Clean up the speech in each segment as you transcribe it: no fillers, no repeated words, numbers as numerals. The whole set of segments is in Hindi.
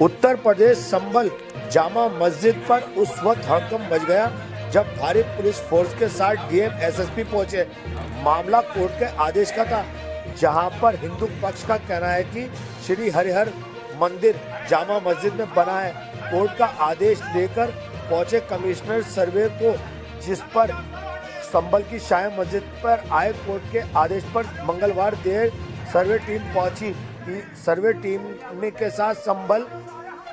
उत्तर प्रदेश संभल जामा मस्जिद पर उस वक्त हड़कंप मच गया जब भारी पुलिस फोर्स के साथ डीएम एसएसपी पहुंचे। मामला कोर्ट के आदेश का था, जहां पर हिंदू पक्ष का कहना है कि श्री हरिहर मंदिर जामा मस्जिद में बना है। कोर्ट का आदेश लेकर पहुंचे कमिश्नर सर्वे को, जिस पर संभल की शाही मस्जिद पर आए कोर्ट के आदेश पर मंगलवार देर सर्वे टीम पहुंची। सर्वे टीम में के साथ संभल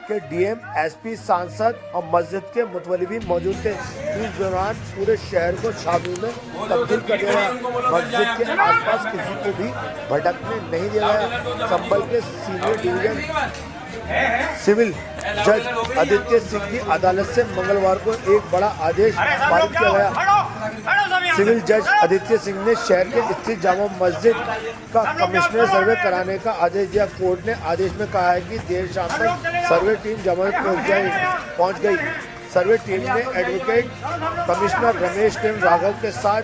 के डीएम, एसपी, सांसद और मस्जिद के मुतवल्ली भी मौजूद थे। इस दौरान पूरे शहर को शादी में तब्दील कर दिया गया। मस्जिद के आसपास किसी को भी भटकने नहीं दिया गया। संभल के सीनियर डिवीजन सिविल जज आदित्य सिंह की अदालत से मंगलवार को एक बड़ा आदेश पारित किया गया। सिविल जज आदित्य सिंह ने शहर के स्थित जामा मस्जिद का कमिश्नर सर्वे कराने का आदेश दिया। कोर्ट ने आदेश में कहा है कि देर शाम तक सर्वे टीम जामा पहुंच गई। सर्वे टीम ने एडवोकेट कमिश्नर रमेश के राघव के साथ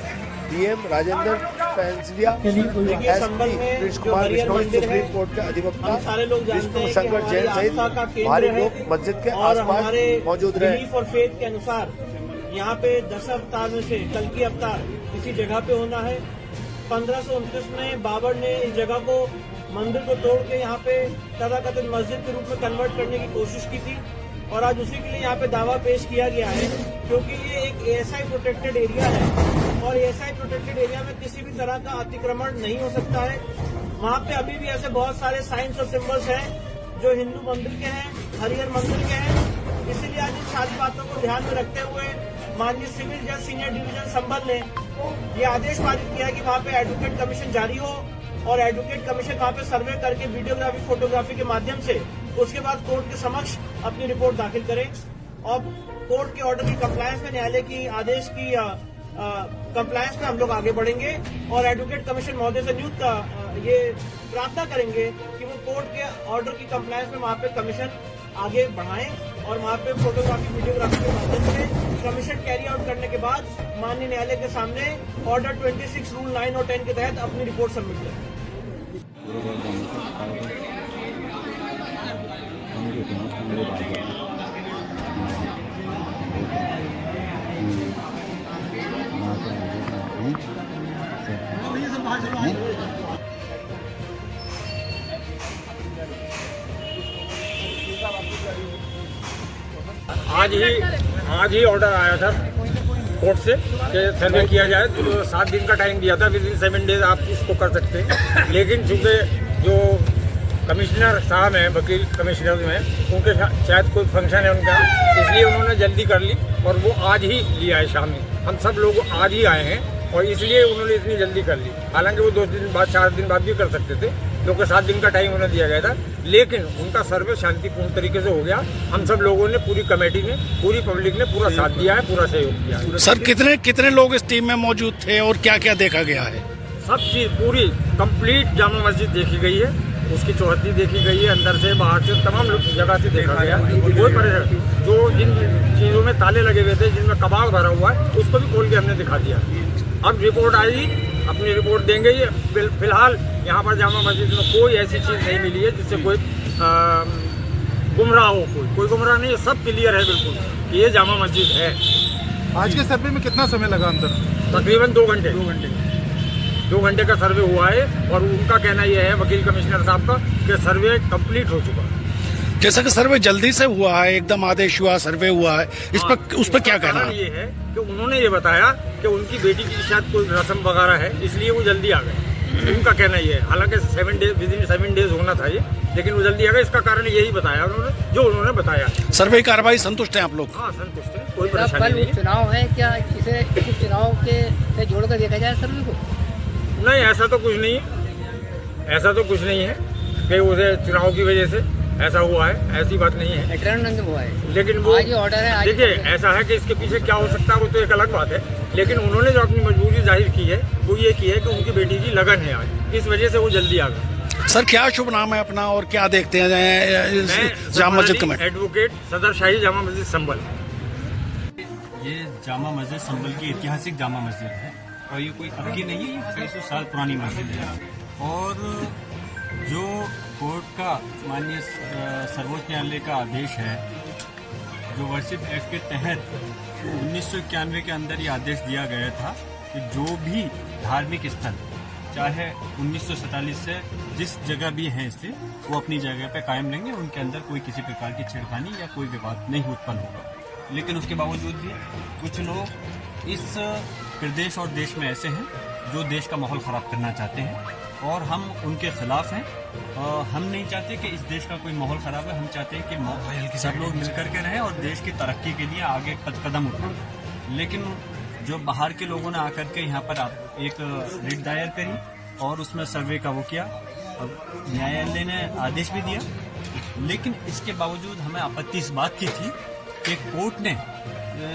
DM Rajendra Pensiliya, SP Krishna Kumar Bishnoi, supreme court के अधिवक्ता विष्णु शंकर जैन सहित भारी लोग मस्जिद के आसपास मौजूद रहे। और फेथ के अनुसार यहाँ पे 10 अवतार में से कल की अवतार इसी जगह पे होना है। 1529 में बाबर ने इस जगह को, मंदिर को तोड़ के यहाँ पे तथाकथित मस्जिद के रूप में कन्वर्ट करने की कोशिश की थी और आज उसी के लिए यहाँ पे दावा पेश किया गया है, क्योंकि ये एक एएसआई प्रोटेक्टेड एरिया है और एएसआई प्रोटेक्टेड एरिया में किसी भी तरह का अतिक्रमण नहीं हो सकता है। वहाँ पे अभी भी ऐसे बहुत सारे साइंस और सिंबल्स हैं जो हिंदू मंदिर के हैं, हरिहर मंदिर के हैं। इसीलिए आज इन सारी बातों को ध्यान में रखते हुए माननीय सिविल जज सीनियर डिवीजन संभल ने ये आदेश पारित किया कि वहाँ पे एडवोकेट कमीशन जारी हो और एडवोकेट कमीशन वहाँ पे सर्वे करके वीडियोग्राफी, फोटोग्राफी के माध्यम से उसके बाद कोर्ट के समक्ष अपनी रिपोर्ट दाखिल करें और कोर्ट के ऑर्डर की कंप्लायंस में, न्यायालय की आदेश की कंप्लायंस में हम लोग आगे बढ़ेंगे और एडवोकेट कमीशन महोदय से नियुक्त ये प्रार्थना करेंगे कि वो कोर्ट के ऑर्डर की कंप्लायंस में वहाँ पे कमीशन आगे बढ़ाएं और वहाँ पे फोटोग्राफी, वीडियोग्राफी के माध्यम से कमीशन कैरी आउट करने के बाद माननीय न्यायालय के सामने ऑर्डर 26 रूल 9 और 10 के तहत अपनी रिपोर्ट सबमिट करें। आज ही ऑर्डर आया था कोर्ट से कि सर्वे किया जाए, तो 7 दिन का टाइम दिया था। विद इन 7 डेज आप इसको कर सकते हैं, लेकिन चूँकि जो कमिश्नर साहब हैं, वकील कमिश्नर में, उनके शायद कोई फंक्शन है उनका, इसलिए उन्होंने जल्दी कर ली और वो आज ही लिया है शाम में। हम सब लोग आज ही आए हैं और इसलिए उन्होंने इतनी जल्दी कर ली। हालांकि वो 2 दिन बाद, 4 दिन बाद भी कर सकते थे, क्योंकि 7 दिन का टाइम उन्हें दिया गया था, लेकिन उनका सर्वे शांतिपूर्ण तरीके से हो गया। हम सब लोगों ने, पूरी कमेटी ने, पूरी पब्लिक ने पूरा साथ दिया है, पूरा सहयोग किया है। सर, कितने लोग इस टीम में मौजूद थे और क्या क्या देखा गया है? सब चीज़ पूरी कंप्लीट जामा मस्जिद देखी गई है, उसकी चौहद्दी देखी गई है, अंदर से बाहर से तमाम जगह से देखा गया। कोई परेशानी, जो जिन चीज़ों में ताले लगे हुए थे, जिनमें कबाड़ भरा हुआ है, उसको भी खोल के हमने दिखा दिया। अब रिपोर्ट आई, अपनी रिपोर्ट देंगे। ये फिलहाल यहाँ पर जामा मस्जिद में कोई ऐसी चीज़ नहीं मिली है जिससे कोई गुमराह हो। कोई गुमराह नहीं है, सब क्लियर है बिल्कुल, ये जामा मस्जिद है। आज के सर्वे में कितना समय लगा अंदर? तकरीबन 2 घंटे। 2 घंटे का सर्वे हुआ है और उनका कहना यह है, वकील कमिश्नर साहब का, कि सर्वे कंप्लीट हो चुका है। जैसा कि सर्वे जल्दी से हुआ है, एकदम आदेश हुआ, सर्वे हुआ है, उस पर क्या कहना है? ये है कि उन्होंने ये बताया कि उनकी बेटी की शायद कोई रस्म वगैरह है, इसलिए वो जल्दी आ गए। उनका कहना ये है, हालांकि 7 डेज, विद इन 7 डेज होना था ये, लेकिन वो जल्दी आ गए। इसका कारण यही बताया उन्होंने, जो उन्होंने बताया। सर्वे की कार्रवाई संतुष्ट है आप लोग? हाँ, संतुष्ट है, कोई परेशानी नहीं है। चुनाव है क्या, इसे चुनाव के से जोड़कर देखा जाए सर्वे को? नहीं, ऐसा तो कुछ नहीं है, ऐसा तो कुछ नहीं है कि उसे चुनाव की वजह से ऐसा हुआ है, ऐसी बात नहीं है। रिफरेंडम हुआ है, लेकिन वो ऑर्डर है। देखिए, ऐसा है कि इसके पीछे क्या हो सकता है वो तो एक अलग बात है, लेकिन उन्होंने जो अपनी मजबूरी जाहिर की है वो ये की है कि उनकी बेटी की लगन है आज, इस वजह से वो जल्दी आ गए। सर, क्या शुभ नाम है अपना और क्या देखते हैं जामा मस्जिद कमेटी? एडवोकेट सदर शाही जामा मस्जिद संभल। ये जामा मस्जिद संभल की ऐतिहासिक जामा मस्जिद है और ये कोई अब की नहीं है, ये 600 साल पुरानी मस्जिद है। और जो कोर्ट का माननीय सर्वोच्च न्यायालय का आदेश है जो वर्शिप एक्ट के तहत 1991 के अंदर ये आदेश दिया गया था कि जो भी धार्मिक स्थल चाहे 1947 से जिस जगह भी हैं स्थित वो अपनी जगह पे कायम रहेंगे, उनके अंदर कोई किसी प्रकार की छेड़खानी या कोई विवाद नहीं उत्पन्न होगा। लेकिन उसके बावजूद भी कुछ लोग इस प्रदेश और देश में ऐसे हैं जो देश का माहौल खराब करना चाहते हैं और हम उनके खिलाफ हैं। हम नहीं चाहते कि इस देश का कोई माहौल खराब है, हम चाहते हैं कि सब लोग मिलकर के रहें और देश की तरक्की के लिए आगे कदम उठाएं। लेकिन जो बाहर के लोगों ने आकर के यहाँ पर एक रिट दायर करी और उसमें सर्वे का वो किया, अब न्यायालय ने आदेश भी दिया, लेकिन इसके बावजूद हमें आपत्ति इस बात की थी कि कोर्ट ने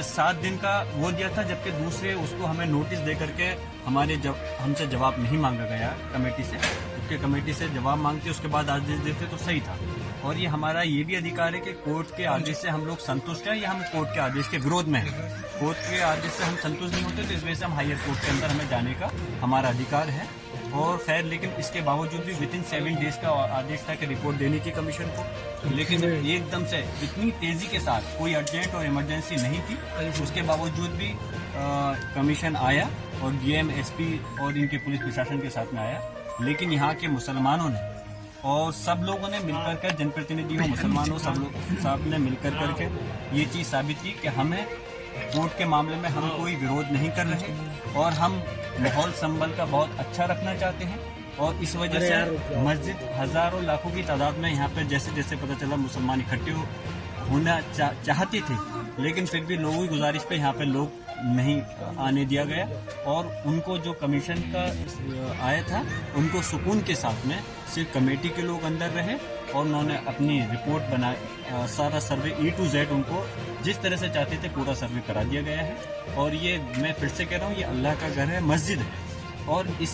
7 दिन का वो दिया था, जबकि दूसरे उसको हमें नोटिस दे करके हमसे जवाब नहीं मांगा गया कमेटी से। उसके कमेटी से जवाब मांगते उसके बाद आदेश देते तो सही था। और ये हमारा ये भी अधिकार है कि कोर्ट के आदेश से हम लोग संतुष्ट हैं या हम कोर्ट के आदेश के विरोध में हैं। कोर्ट के आदेश से हम संतुष्ट नहीं होते तो इस वजह से हम हायर कोर्ट के अंदर हमें जाने का हमारा अधिकार है। और खैर, लेकिन इसके बावजूद भी विदिन 7 डेज का आदेश था कि रिपोर्ट देने की कमीशन को, लेकिन एकदम से इतनी तेजी के साथ कोई अर्जेंट और इमरजेंसी नहीं थी, उसके बावजूद भी कमीशन आया और डीएम, एसपी और इनके पुलिस प्रशासन के साथ में आया। लेकिन यहाँ के मुसलमानों ने और सब लोगों ने मिलकर कर, जनप्रतिनिधि हो, मुसलमान हो, सब ने मिलकर करके ये चीज साबित की कि हमें कोर्ट के मामले में हम कोई विरोध नहीं कर रहे और हम माहौल संभल का बहुत अच्छा रखना चाहते हैं। और इस वजह से मस्जिद हजारों लाखों की तादाद में यहाँ पर जैसे जैसे पता चला मुसलमान इकट्ठे होना चाहते थे, लेकिन फिर भी लोगों की गुजारिश पे यहाँ पे लोग नहीं आने दिया गया और उनको जो कमीशन का आया था उनको सुकून के साथ में सिर्फ कमेटी के लोग अंदर रहे और उन्होंने अपनी रिपोर्ट बनाई। सारा सर्वे E to Z उनको जिस तरह से चाहते थे पूरा सर्वे करा दिया गया है। और ये मैं फिर से कह रहा हूँ, ये अल्लाह का घर है, मस्जिद है और इस